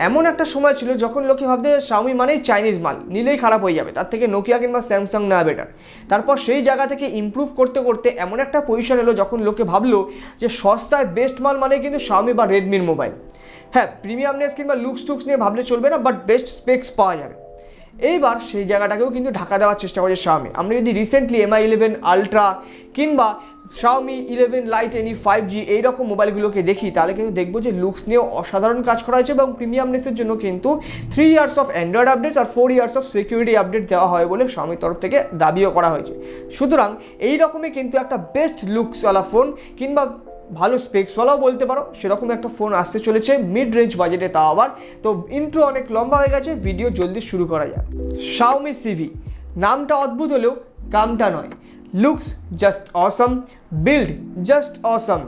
এমন একটা সময় ছিল যখন লোকে ভাবতে Xiaomi মানেই চাইনিজ মাল, নিলেই খারাপ হয়ে যাবে, তার থেকে নোকিয়া কিংবা স্যামসাং নেওয়া বেটার। তারপর সেই জায়গা থেকে ইমপ্রুভ করতে করতে এমন একটা পজিশন এলো যখন লোকে ভাবলো যে সস্তায় বেস্ট মাল মানে কিন্তু Xiaomi বা রেডমির মোবাইল। হ্যাঁ, প্রিমিয়ামনেস কিংবা লুকস টুকস নিয়ে ভাবলে চলবে না, বাট বেস্ট স্পেক্স পাওয়া যাবে। এইবার সেই জায়গাটাকেও কিন্তু ঢাকা দেওয়ার চেষ্টা করছে Xiaomi। আমরা যদি রিসেন্টলি Mi 11 আলট্রা কিংবা Xiaomi 11 Lite NE 5G এইরকম মোবাইলগুলোকে দেখি, তাহলে কিন্তু দেখবো যে লুকস নিয়েও অসাধারণ কাজ করা হয়েছে এবং প্রিমিয়ামনেসের জন্য কিন্তু 3 ইয়ার্স অফ অ্যান্ড্রয়েড আপডেটস আর 4 ইয়ার্স অফ সিকিউরিটি আপডেট দেওয়া হয় বলে Xiaomi তরফ থেকে দাবিও করা হয়েছে। সুতরাং এইরকমই কিন্তু একটা বেস্ট লুকসওয়ালা ফোন কিংবা ভালো স্পেক্সওয়ালাও বলতে পারো, সেরকম একটা ফোন আসতে চলেছে মিড রেঞ্জ বাজেটে, তাও আবার। তো ইন্ট্রো অনেক লম্বা হয়ে গেছে, ভিডিও জলদি শুরু করা যাক। Xiaomi CIVI নামটা অদ্ভুত হলেও কামটা নয়। লুকস জাস্ট অসম, বিল্ড জাস্ট অসম,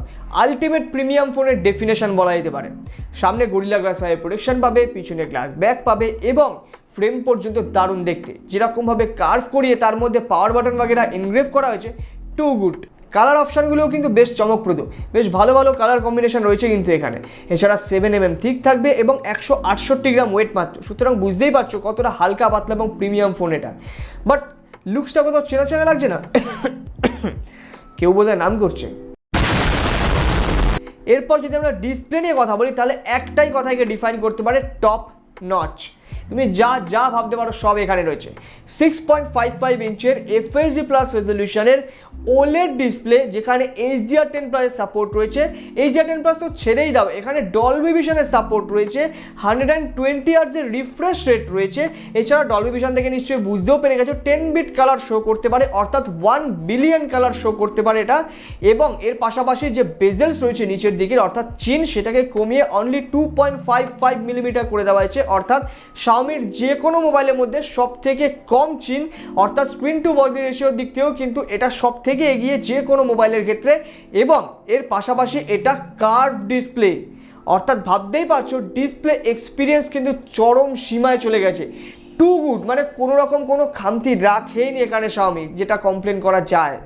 আলটিমেট প্রিমিয়াম ফোনের ডেফিনেশন বলা যেতে পারে। সামনে গরিলা গ্লাস 5 প্রোটেকশন পাবে, পিছনে গ্লাস ব্যাক পাবে এবং ফ্রেম পর্যন্ত দারুণ দেখতে। যেরকমভাবে কার্ভ করিয়ে তার মধ্যে পাওয়ার বাটন বাগেরা এনগ্রেভ করা হয়েছে, টু গুড। কালার অপশানগুলোও কিন্তু বেশ চমকপ্রদ, বেশ ভালো ভালো কালার কম্বিনেশন রয়েছে কিন্তু এখানে। এছাড়া 7mm থিক থাকবে এবং 168 গ্রাম ওয়েট মাত্র, সুতরাং বুঝতেই পারছো কতটা হালকা পাতলা এবং প্রিমিয়াম ফোন এটা। বাট লুকসটা কোথাও চেনা চেনা লাগছে না? কেউ বোধহয় নাম করছে। এরপর যদি আমরা ডিসপ্লে নিয়ে কথা বলি, তাহলে একটাই কথাকে ডিফাইন করতে পারে, টপ নচ। তুমি যা যা ভাবতে পারো সব এখানে রয়েছে। 6.55 ইঞ্চের FHD প্লাস রেজলিউশনের ওলেড ডিসপ্লে, যেখানে HDR10 প্লাসের সাপোর্ট রয়েছে। HDR10 প্লাস তো ছেড়েই দাও, এখানে ডলবি ভিশনের সাপোর্ট রয়েছে, 120 হার্টজের রিফ্রেশ রেট রয়েছে। এছাড়া ডলবি ভিশন থেকে নিশ্চয়ই বুঝতেও পেরে গেছো 10 বিট কালার শো করতে পারে, অর্থাৎ 1 বিলিয়ন কালার শো করতে পারে এটা। এবং এর পাশাপাশি যে বেজেলস রয়েছে নিচের দিকের, অর্থাৎ চিন, সেটাকে কমিয়ে অনলি 2.55 মিলিমিটার করে দেওয়া হয়েছে, অর্থাৎ Xiaomiর যে কোনো মোবাইলের মধ্যে সব থেকে কম চিন, অর্থাৎ স্ক্রিন টু বডি রেশিওর দিক থেকেও কিন্তু এটা সব থেকে এগিয়ে যে কোনো মোবাইলের ক্ষেত্রে। এবং এর পাশাপাশি এটা কার্ভ ডিসপ্লে, অর্থাৎ ভাবতেই পারছো ডিসপ্লে এক্সপিরিয়েন্স কিন্তু চরম সীমায় চলে গেছে। টু গুড, মানে কোনো রকম কোনো খামতি রাখেনি এখানে Xiaomi, যেটা কমপ্লেন করা যায়।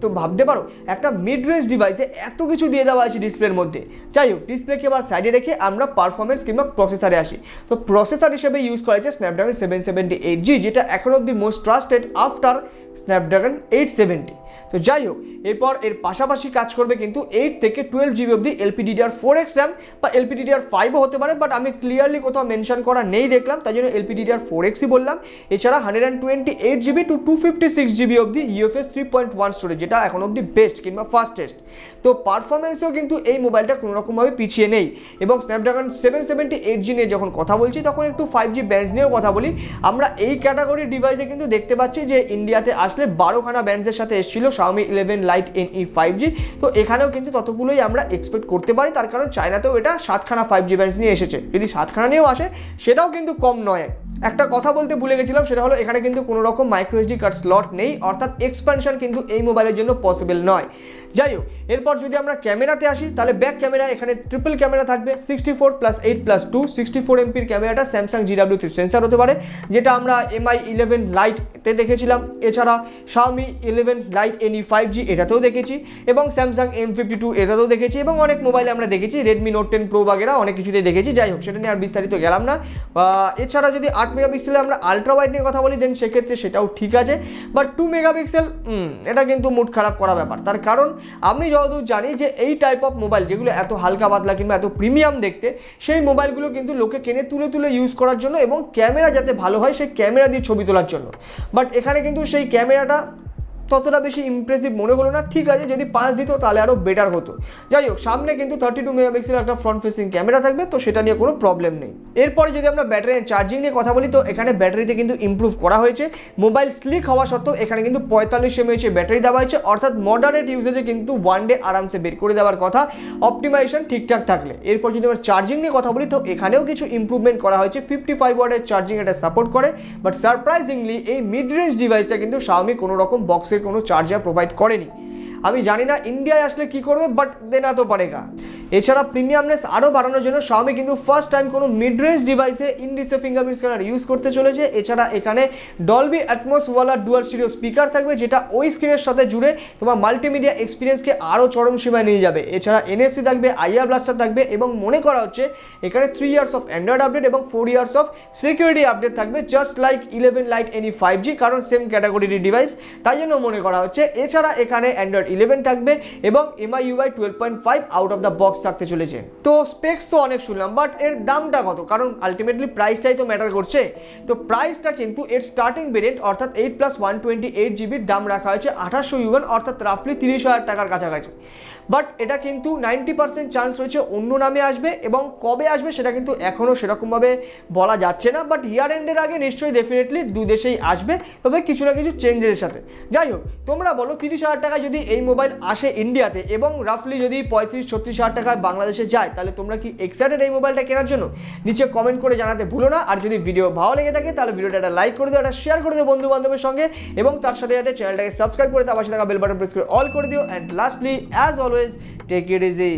তো ভাবতে পারো একটা মিড রেঞ্জ ডিভাইসে এত কিছু দিয়ে দেওয়া আছে ডিসপ্লের মধ্যে। যাই হোক, ডিসপ্লেকে আবার সাইডে রেখে আমরা পারফরমেন্স কিংবা প্রসেসরে আসি। তো প্রসেসর হিসেবে ইউজ করা হয়েছে স্ন্যাপড্রাগন 778G, যেটা এখন অব্দি মোস্ট ট্রাস্টেড আফটার স্ন্যাপড্রাগন 870। তো যাই হোক, এরপর এর পাশাপাশি কাজ করবে কিন্তু 8 থেকে 12 GB অব্দি LPDDR4X RAM বা LPDDR5ও হতে পারে, বাট আমি ক্লিয়ারলি কোথাও মেনশন করা নেই দেখলাম, তাই জন্য LPDDR4Xই বললাম। এছাড়া 128 GB টু 256 GB অব্দি UFS 3.1 স্টোরেজ, যেটা এখন অব্দি বেস্ট কিংবা ফাস্টেস্ট। তো পারফরমেন্সেও কিন্তু এই মোবাইলটা কোনো রকমভাবে পিছিয়ে নেই। এবং স্ন্যাপড্রাগন 778G নিয়ে যখন কথা বলছি, তখন একটু 5G ব্যান্ডস নিয়েও কথা বলি। আমরা এই ক্যাটাগরির ডিভাইসে কিন্তু দেখতে পাচ্ছি যে ইন্ডিয়াতে আসলে 12খানা ব্যান্ডসের সাথে এসেছিল Xiaomi 11 Lite NE 5G। তো এখানেও কিন্তু ততগুলোই আমরা এক্সপেক্ট করতে পারি, তার কারণ চায়নাতেও এটা 7খানা 5G ব্যান্ডস নিয়ে এসেছে। যদি 7খানা নিয়েও আসে, সেটাও কিন্তু কম নয়। একটা কথা বলতে ভুলে গেছিলাম, সেটা হলো এখানে কিন্তু কোনো রকম মাইক্রো SD কার্ড স্লট নেই, অর্থাৎ এক্সপানশন কিন্তু এই মোবাইলের জন্য পসিবল নয়। যাই হোক, এরপর যদি আমরা ক্যামেরাতে আসি, তাহলে ব্যাক ক্যামেরা এখানে ট্রিপল ক্যামেরা থাকবে, 64+8+2 64 এমপির ক্যামেরাটা স্যামসাং GW3 সেন্সার হতে পারে, যেটা আমরা Mi 11 Lite-তে দেখেছিলাম। এছাড়া Xiaomi 11 Lite NE 5G এটাতেও দেখেছি, এবং স্যামসাং M52 এটাতেও দেখেছি, এবং অনেক মোবাইলে আমরা দেখেছি, Redmi Note 10 Pro বাগেরা অনেক কিছুতে দেখেছি। যাই হোক, সেটা নিয়ে আর বিস্তারিত গেলাম না। এছাড়া যদি 8 মেগাপিক্সেলে আমরা আলট্রা ওয়াইড নিয়ে কথা বলি, দেন সেক্ষেত্রে সেটাও ঠিক আছে, বাট 2 মেগাপিক্সেল এটা কিন্তু মুড খারাপ করা ব্যাপার। তার কারণ আমি যতদূর জানি যে এই টাইপ অফ মোবাইল যেগুলো এত হালকা পাতলা কিংবা এত প্রিমিয়াম দেখতে, সেই মোবাইলগুলো কিন্তু লোকে কেনে তুলে তুলে ইউজ করার জন্য এবং ক্যামেরা যাতে ভালো হয় সেই ক্যামেরা দিয়ে ছবি তোলার জন্য। বাট এখানে কিন্তু সেই ক্যামেরাটা ততটা বেশি ইমপ্রেসিভ মনে হলো না। ঠিক আছে, যদি 5 দিত তাহলে আরও বেটার হতো। যাই হোক, সামনে কিন্তু 32 মেগাপিক্সেলের একটা ফ্রন্ট ফেসিং ক্যামেরা থাকবে, তো সেটা নিয়ে কোনো প্রবলেম নেই। এরপরে যদি আমরা ব্যাটারি চার্জিং নিয়ে কথা বলি, তো এখানে ব্যাটারিতে কিন্তু ইমপ্রুভ করা হয়েছে। মোবাইল স্লিক হওয়া সত্ত্বেও এখানে কিন্তু 45 mAh ব্যাটারি দেওয়া হয়েছে, অর্থাৎ মডারেট ইউজেজে কিন্তু 1 ডে আরামসে বের করে দেওয়ার কথা, অপটিমাইজেশন ঠিকঠাক থাকলে। এরপর যদি আমরা চার্জিং নিয়ে কথা বলি, তো এখানেও কিছু ইমপ্রুভমেন্ট করা হয়েছে। 55 ওয়াটের চার্জিং এটা সাপোর্ট করে, বাট সারপ্রাইজিংলি এই মিড রেঞ্জ ডিভাইসটা কিন্তু Xiaomi কোনো রকম বক্সের কোনো চার্জার প্রোভাইড করেনি। আমি জানি না ইন্ডিয়ায় আসলে কি করবে, বাট দেনা তো পারেগা। এছাড়া প্রিমিয়ামনেস আরও বাড়ানোর জন্য Xiaomi কিন্তু ফার্স্ট টাইম কোনো মিড রেঞ্জ ডিভাইসে in display fingerprint scanner use করতে চলেছে। এছাড়া এখানে ডলবি অ্যাটমস ওয়ালা ডুয়াল স্টিরিও স্পিকার থাকবে, যেটা ওই স্ক্রিনের সাথে জুড়ে তোমার মাল্টিমিডিয়া এক্সপিরিয়েন্সকে আরও চরম সীমায় নিয়ে যাবে। এছাড়া NFC থাকবে, IR ব্লাস্টার থাকবে এবং মনে করা হচ্ছে এখানে 3 ইয়ার্স অফ অ্যান্ড্রয়েড আপডেট এবং 4 ইয়ার্স অফ সিকিউরিটি আপডেট থাকবে, just like 11 light any 5G, কারণ সেম ক্যাটাগরির ডিভাইস, তাই জন্য মনে করা হচ্ছে। এছাড়া এখানে অ্যান্ড্রয়েড 11 থাকবে এবং MIUI 12.5 out of the box থাকতে চলেছে। তো স্পেক্স তো অনেক শুনলাম, বাট এর দামটা কত? কারণ আলটিমেটলি প্রাইসটাই তো ম্যাটার করছে। তো প্রাইসটা কিন্তু এর স্টার্টিং ভেরিয়েন্ট অর্থাৎ 8+128GB দাম রাখা হয়েছে 2800 ইউয়ান, অর্থাৎ রাফলি 30,000 টাকার কাছাকাছি। বাট এটা কিন্তু 90% চান্স রয়েছে অন্য নামে আসবে, এবং কবে আসবে সেটা কিন্তু এখনও সেরকমভাবে বলা যাচ্ছে না। বাট ইয়ার এন্ডের আগে নিশ্চয়ই ডেফিনেটলি দু দেশেই আসবে, তবে কিছু না কিছু চেঞ্জের সাথে। যাই হোক, তোমরা বলো 30,000 টাকায় যদি এই মোবাইল আসে ইন্ডিয়াতে এবং রাফলি যদি 35-36,000 টাকায় বাংলাদেশে যায়, তাহলে তোমরা কি এক্সাইটেড এই মোবাইলটা কেনার জন্য? নিচে কমেন্ট করে জানাতে ভুলো না। আর যদি ভিডিও ভালো লেগে থাকে তাহলে ভিডিওটা একটা লাইক করে দিও, একটা শেয়ার করে দিও বন্ধু বান্ধবের সঙ্গে, এবং তার সাথে সাথে চ্যানেলটাকে সাবস্ক্রাইব করে তার পাশে থাকা বেল বাটন প্রেস করে অল করে দিও। And lastly as always, take it easy.